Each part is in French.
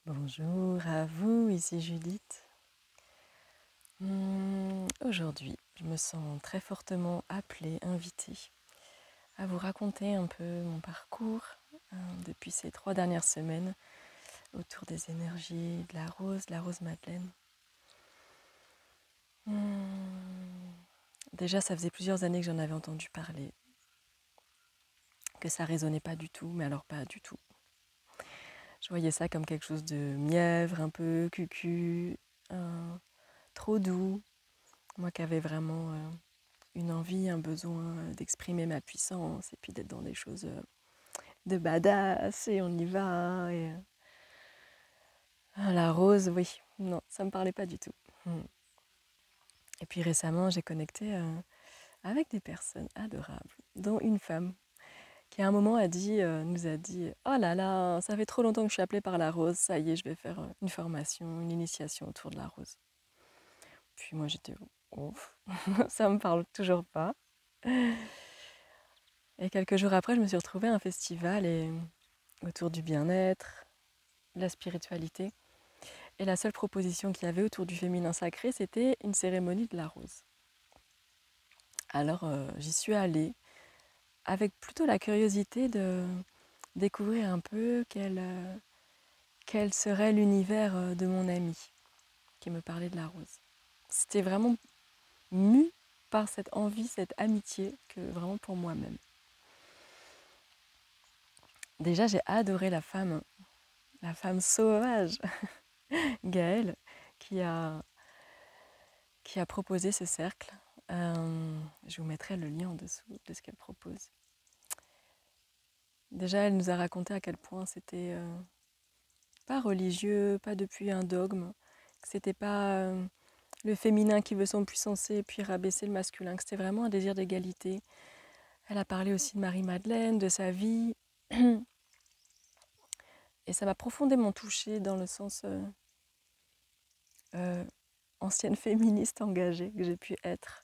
Bonjour à vous, ici Judith. Aujourd'hui, je me sens très fortement appelée, invitée à vous raconter un peu mon parcours depuis ces 3 dernières semaines autour des énergies de la rose Madeleine. Déjà, ça faisait plusieurs années que j'en avais entendu parler, que ça résonnait pas du tout, mais alors pas du tout. Je voyais ça comme quelque chose de mièvre, un peu cucu, trop doux. Moi qui avais vraiment une envie, un besoin d'exprimer ma puissance et puis d'être dans des choses de badass et on y va. La rose, oui, non, ça me parlait pas du tout. Et puis récemment, j'ai connecté avec des personnes adorables, dont une femme qui à un moment nous a dit oh là là, ça fait trop longtemps que je suis appelée par la rose, ça y est, je vais faire une formation, une initiation autour de la rose. Puis moi j'étais ouf, ça me parle toujours pas. Et quelques jours après, je me suis retrouvée à un festival autour du bien-être, de la spiritualité. Et la seule proposition qu'il y avait autour du féminin sacré, c'était une cérémonie de la rose. Alors j'y suis allée avec plutôt la curiosité de découvrir un peu quel serait l'univers de mon ami qui me parlait de la rose. C'était vraiment mu par cette envie, cette amitié que vraiment pour moi-même. Déjà, j'ai adoré la femme sauvage, Gaëlle, qui a proposé ce cercle. Je vous mettrai le lien en dessous de ce qu'elle propose. Déjà, elle nous a raconté à quel point c'était pas religieux, pas depuis un dogme, que c'était pas le féminin qui veut s'empuissancer et puis rabaisser le masculin, que c'était vraiment un désir d'égalité. Elle a parlé aussi de Marie-Madeleine, de sa vie. Et ça m'a profondément touchée dans le sens ancienne féministe engagée que j'ai pu être.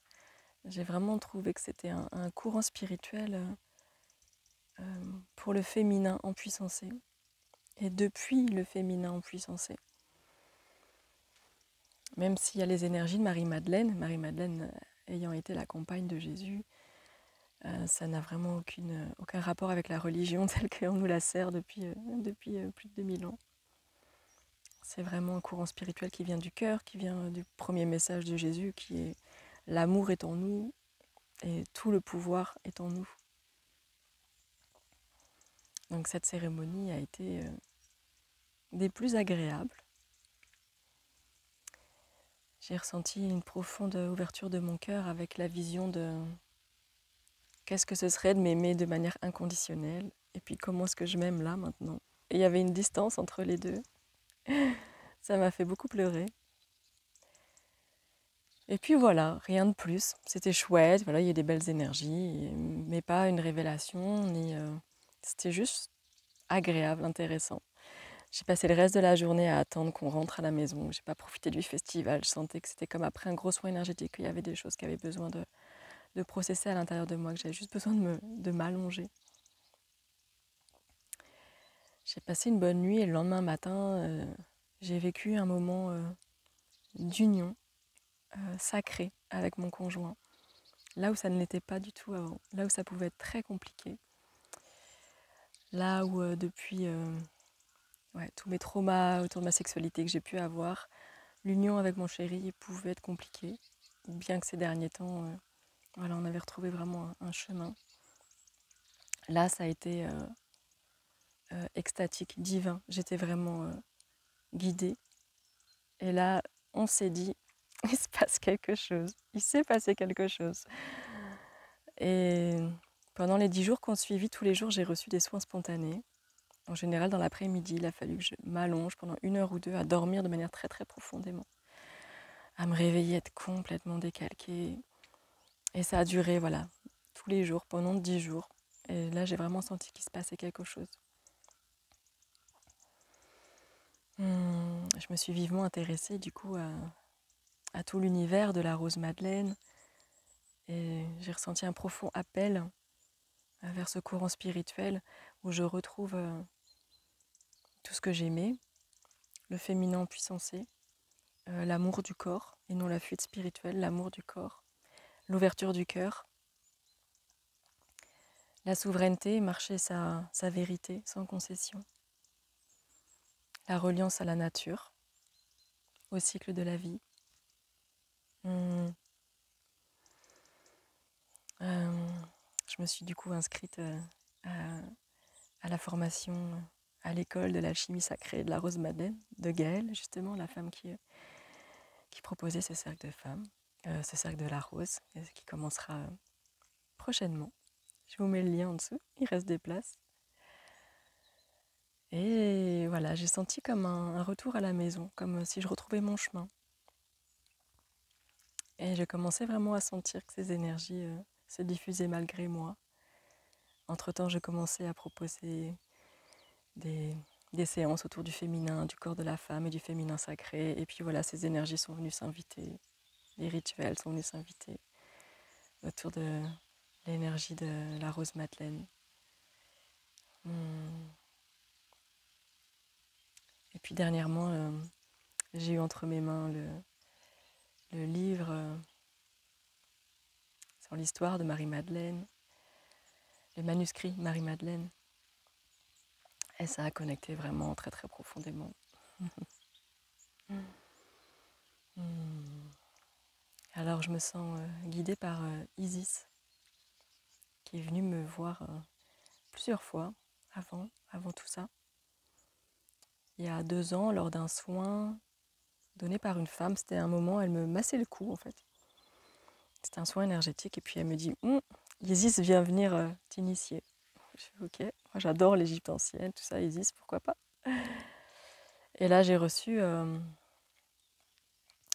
J'ai vraiment trouvé que c'était un courant spirituel pour le féminin empuissancé et depuis le féminin empuissancé. Même s'il y a les énergies de Marie-Madeleine ayant été la compagne de Jésus, ça n'a vraiment aucun rapport avec la religion telle qu'on nous la sert depuis plus de 2000 ans. C'est vraiment un courant spirituel qui vient du cœur, qui vient du premier message de Jésus, qui est l'amour est en nous et tout le pouvoir est en nous. Donc cette cérémonie a été des plus agréables. J'ai ressenti une profonde ouverture de mon cœur avec la vision de qu'est-ce que ce serait de m'aimer de manière inconditionnelle et puis comment est-ce que je m'aime là maintenant. Et il y avait une distance entre les deux. Ça m'a fait beaucoup pleurer. Et puis voilà, rien de plus. C'était chouette, voilà, il y a des belles énergies, mais pas une révélation, c'était juste agréable, intéressant. J'ai passé le reste de la journée à attendre qu'on rentre à la maison. J'ai pas profité du festival. Je sentais que c'était comme après un gros soin énergétique, qu'il y avait des choses qui avaient besoin de processer à l'intérieur de moi, que j'avais juste besoin de m'allonger. J'ai passé une bonne nuit et le lendemain matin, j'ai vécu un moment d'union sacrée avec mon conjoint. Là où ça ne l'était pas du tout avant, là où ça pouvait être très compliqué. Là où depuis tous mes traumas autour de ma sexualité que j'ai pu avoir, l'union avec mon chéri pouvait être compliquée, bien que ces derniers temps, on avait retrouvé vraiment un chemin. Là, ça a été extatique, divin. J'étais vraiment guidée. Et là, on s'est dit, il se passe quelque chose. Il s'est passé quelque chose. Et pendant les 10 jours qu'on suivit, tous les jours, j'ai reçu des soins spontanés. En général, dans l'après-midi, il a fallu que je m'allonge pendant 1 heure ou 2 à dormir de manière très très profondément, à me réveiller, être complètement décalquée. Et ça a duré, voilà, tous les jours, pendant 10 jours. Et là, j'ai vraiment senti qu'il se passait quelque chose. Je me suis vivement intéressée, du coup, à tout l'univers de la rose Madeleine. Et j'ai ressenti un profond appel vers ce courant spirituel où je retrouve tout ce que j'aimais, le féminin puissancé, l'amour du corps et non la fuite spirituelle, l'amour du corps, l'ouverture du cœur, la souveraineté, marcher sa vérité sans concession, la reliance à la nature, au cycle de la vie. Je me suis du coup inscrite à la formation à l'école de l'alchimie sacrée de la Rose Madeleine, de Gaëlle, justement, la femme qui proposait ce cercle de femmes, ce cercle de la rose, qui commencera prochainement. Je vous mets le lien en dessous, il reste des places. Et voilà, j'ai senti comme un retour à la maison, comme si je retrouvais mon chemin. Et je commençais vraiment à sentir que ces énergies se diffusaient malgré moi. Entre-temps, je commençais à proposer des séances autour du féminin, du corps de la femme et du féminin sacré. Et puis voilà, ces énergies sont venues s'inviter, les rituels sont venus s'inviter autour de l'énergie de la Rose Madeleine. Et puis dernièrement, j'ai eu entre mes mains le livre sur l'histoire de Marie-Madeleine, le manuscrit Marie-Madeleine. Et ça a connecté vraiment très très profondément. Alors je me sens guidée par Isis, qui est venue me voir plusieurs fois avant tout ça. Il y a 2 ans, lors d'un soin donné par une femme, c'était un moment, elle me massait le cou en fait. C'était un soin énergétique et puis elle me dit Isis vient venir t'initier. Je fais ok, moi j'adore l'Égypte ancienne, tout ça, Isis, pourquoi pas. Et là j'ai reçu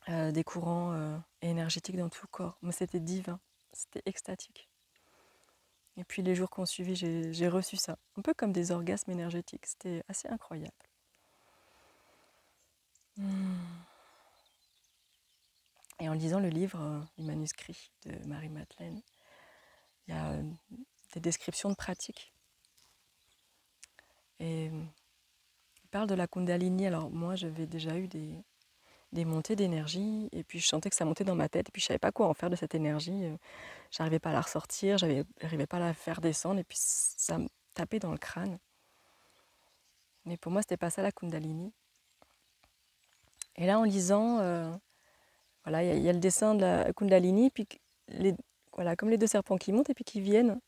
des courants énergétiques dans tout le corps. Mais c'était divin, c'était extatique. Et puis les jours qu'on suivi, j'ai reçu ça, un peu comme des orgasmes énergétiques, c'était assez incroyable. Et en lisant le livre, le manuscrit de Marie-Madeleine, il y a des descriptions de pratiques. Et il parle de la Kundalini. Alors moi, j'avais déjà eu des montées d'énergie, et puis je sentais que ça montait dans ma tête, et puis je ne savais pas quoi en faire de cette énergie. J'arrivais pas à la ressortir, j'arrivais pas à la faire descendre, et puis ça me tapait dans le crâne. Mais pour moi, c'était pas ça la Kundalini. Et là, en lisant, voilà, il y a le dessin de la Kundalini, puis voilà, comme les 2 serpents qui montent et puis qui viennent,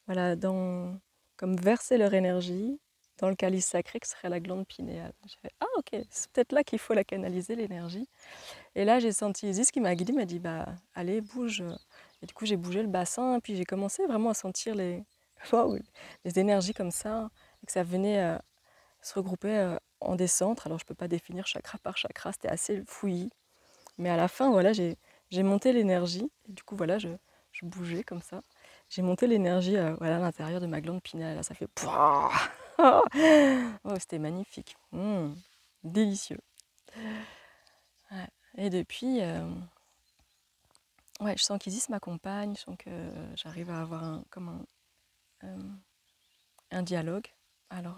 voilà, comme verser leur énergie dans le calice sacré qui serait la glande pinéale. J'ai fait, ah ok, c'est peut-être là qu'il faut la canaliser, l'énergie. Et là, j'ai senti Isis qui m'a guidée, m'a dit, bah allez, bouge. Et du coup, j'ai bougé le bassin, puis j'ai commencé vraiment à sentir wow, les énergies comme ça, et que ça venait se regrouper en des centres. Alors, je ne peux pas définir chakra par chakra, c'était assez fouillis. Mais à la fin, voilà, j'ai monté l'énergie. Et du coup, voilà, je bougeais comme ça. J'ai monté l'énergie voilà, à l'intérieur de ma glande pinéale. Là, ça fait pouah. Oh, c'était magnifique. Délicieux. Ouais. Et depuis, ouais, je sens qu'Isis m'accompagne. Je sens que j'arrive à avoir un dialogue. Alors,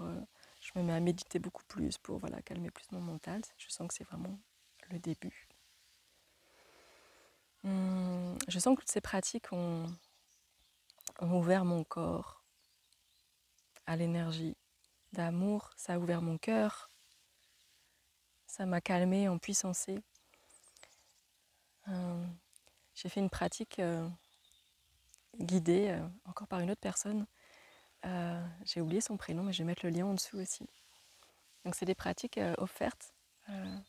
je me mets à méditer beaucoup plus pour voilà, calmer plus mon mental. Je sens que c'est vraiment le début. Je sens que toutes ces pratiques ont ouvert mon corps à l'énergie d'amour, ça a ouvert mon cœur, ça m'a calmée, empuissancée. J'ai fait une pratique guidée, encore par une autre personne. J'ai oublié son prénom, mais je vais mettre le lien en dessous aussi. Donc c'est des pratiques offertes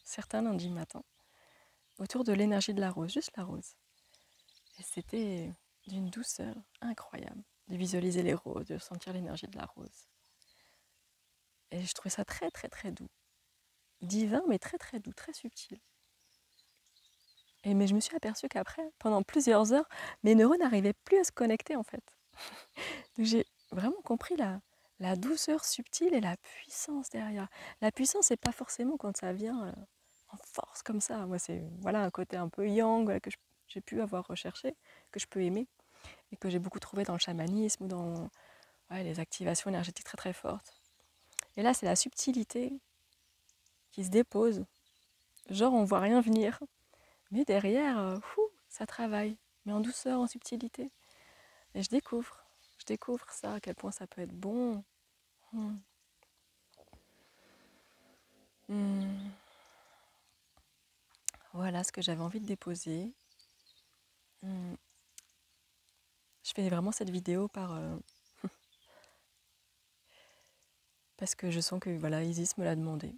certains lundis matin autour de l'énergie de la rose, juste la rose. Et c'était d'une douceur incroyable de visualiser les roses, de sentir l'énergie de la rose. Et je trouvais ça très très très doux. Divin, mais très très doux, très subtil. Mais je me suis aperçue qu'après, pendant plusieurs heures, mes neurones n'arrivaient plus à se connecter en fait. Donc j'ai vraiment compris la douceur subtile et la puissance derrière. La puissance, c'est pas forcément quand ça vient en force comme ça. Moi, c'est voilà, un côté un peu yang voilà, que j'ai pu avoir recherché, que je peux aimer, et que j'ai beaucoup trouvé dans le chamanisme ou dans les activations énergétiques très très fortes. Et là, c'est la subtilité qui se dépose. Genre on voit rien venir. Mais derrière, ça travaille. Mais en douceur, en subtilité. Et je découvre ça, à quel point ça peut être bon. Hmm. Hmm. Voilà ce que j'avais envie de déposer. Hmm. Je fais vraiment cette vidéo parce que je sens que voilà, Isis me l'a demandé.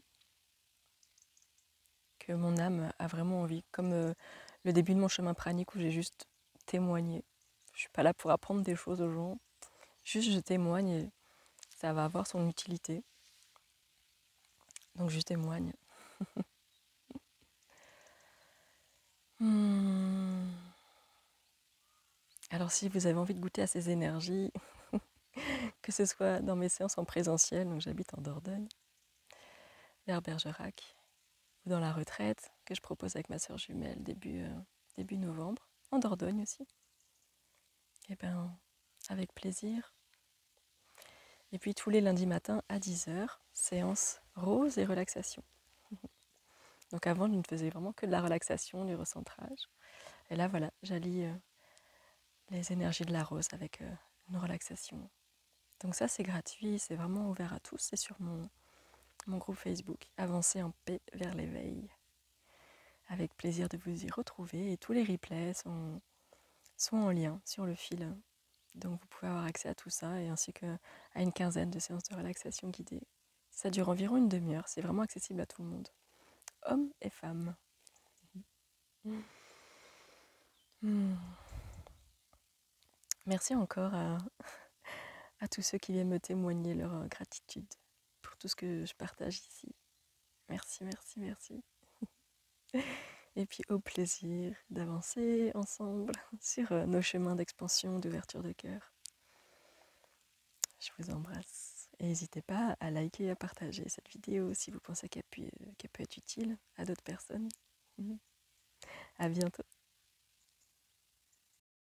Que mon âme a vraiment envie. Comme le début de mon chemin pranique où j'ai juste témoigné. Je suis pas là pour apprendre des choses aux gens. Juste je témoigne et ça va avoir son utilité. Donc je témoigne. Alors si vous avez envie de goûter à ces énergies, que ce soit dans mes séances en présentiel, donc j'habite en Dordogne, vers Bergerac, ou dans la retraite que je propose avec ma sœur jumelle début novembre, en Dordogne aussi, et bien avec plaisir. Et puis tous les lundis matins à 10h, séance rose et relaxation. Donc avant, je ne faisais vraiment que de la relaxation, du recentrage. Et là, voilà, j'allie les énergies de la rose avec une relaxation. Donc ça, c'est gratuit, c'est vraiment ouvert à tous. C'est sur mon groupe Facebook, Avancer en paix vers l'éveil. Avec plaisir de vous y retrouver. Et tous les replays sont en lien sur le fil. Donc vous pouvez avoir accès à tout ça et ainsi qu'à une quinzaine de séances de relaxation guidée. Ça dure environ une demi-heure, c'est vraiment accessible à tout le monde, hommes et femmes. Merci encore à tous ceux qui viennent me témoigner leur gratitude pour tout ce que je partage ici. Merci, merci, merci. Et puis au plaisir d'avancer ensemble sur nos chemins d'expansion, d'ouverture de cœur. Je vous embrasse. Et n'hésitez pas à liker et à partager cette vidéo si vous pensez qu'elle peut être utile à d'autres personnes. À bientôt.